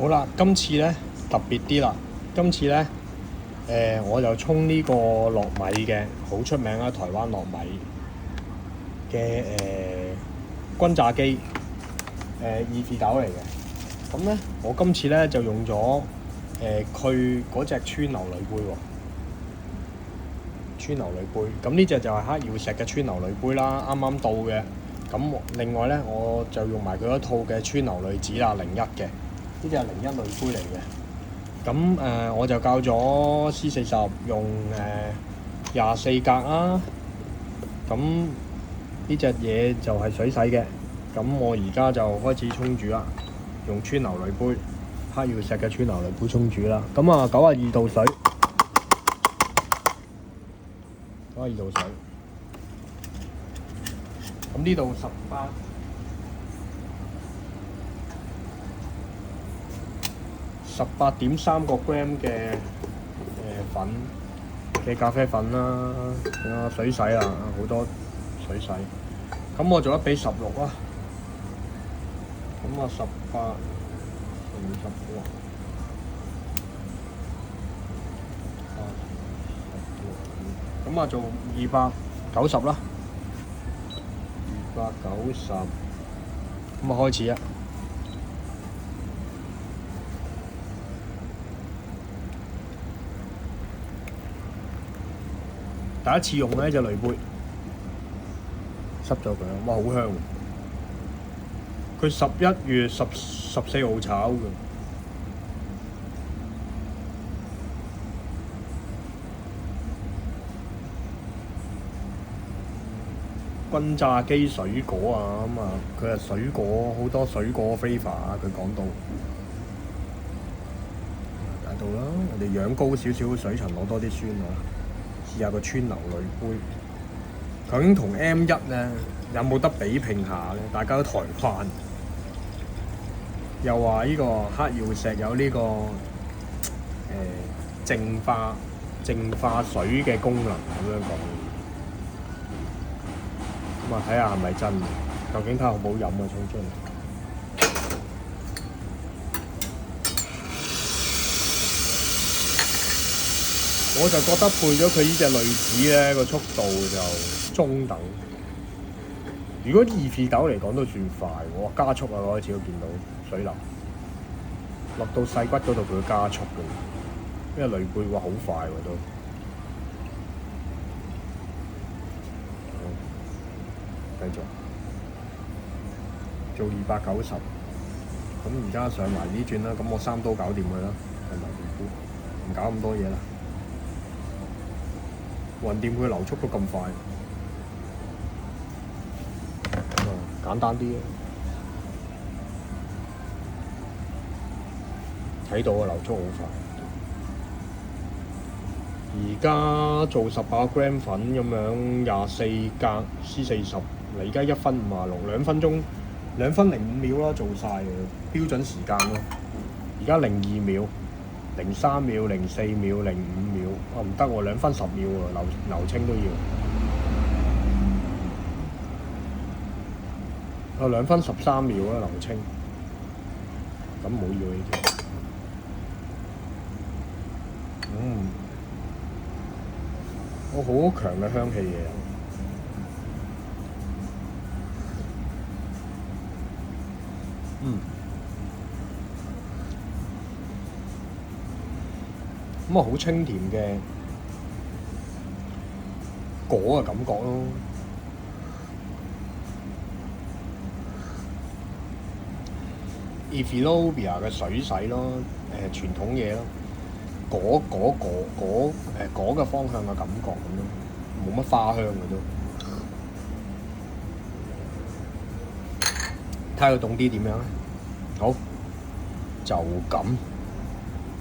好啦，今次咧特別啲啦。今次咧我就沖呢個糯米嘅，好出名啦，台灣糯米嘅轟炸機意式豆嚟嘅。咁咧，我今次咧就用咗佢嗰隻川流鋁杯喎，川流鋁杯。咁呢隻就係黑曜石嘅川流鋁杯啦，啱啱到嘅。咁另外咧，我就用埋佢一套嘅川流鋁紙啦，01嘅，呢隻係01鋁杯嚟嘅。咁我就教咗 C40 用24格啦。咁呢隻嘢就係水洗嘅。咁我而家就開始沖煮啦，用川流鋁杯，黑曜石嘅川流鋁杯沖煮啦。咁啊92度水，92度水。咁呢度18.3個 gram 嘅粉嘅咖啡粉啦，水洗啦，好多水洗。咁我做1比16啦。咁啊18乘16，咁啊做290啦，290。咁啊開始啊！第一次用呢隻鋁杯，濕咗佢，哇好香！佢11月14號炒嘅，轟炸機水果啊，咁啊佢係水果好多水果 flavour 啊，佢講到解到啦，我哋養高少少水層，攞多啲酸啊！試下個川流鋁杯，究竟同 M1咧有冇得比拼下咧？大家都台灣，又話呢個黑曜石有呢個淨化水嘅功能咁樣講。咁啊睇下係咪真嘅？究竟睇下好唔好飲啊？沖出嚟。我就覺得配咗佢呢隻濾紙咧，個速度就中等。如果意式豆嚟講都算快，我加速啊！我開始都見到水流落到細骨嗰度，佢會加速嘅。因為濾杯哇好快喎都。繼續做290。咁而家上埋呢轉啦，咁我3刀搞掂佢啦，同埋濾杯，唔搞咁多嘢啦。橫掂佢流速都咁快，簡單啲。睇到啊，流速好快。而家做18 gram 粉咁樣，24格 C40，而家1分56，2分鐘2分05秒啦，做晒嘅標準時間咯。而家02秒。03秒、04秒、05秒，唔得喎，2分10秒喎，流清都要。2分13秒啦，流清。咁冇要呢條。我好強嘅香氣嘅。咁啊，好清甜嘅果嘅感覺咯。Ethiopia 嘅水洗咯，傳統嘢咯，果嘅方向嘅感覺咁咯，冇乜花香嘅都。睇下佢凍啲點樣咧？好，就咁。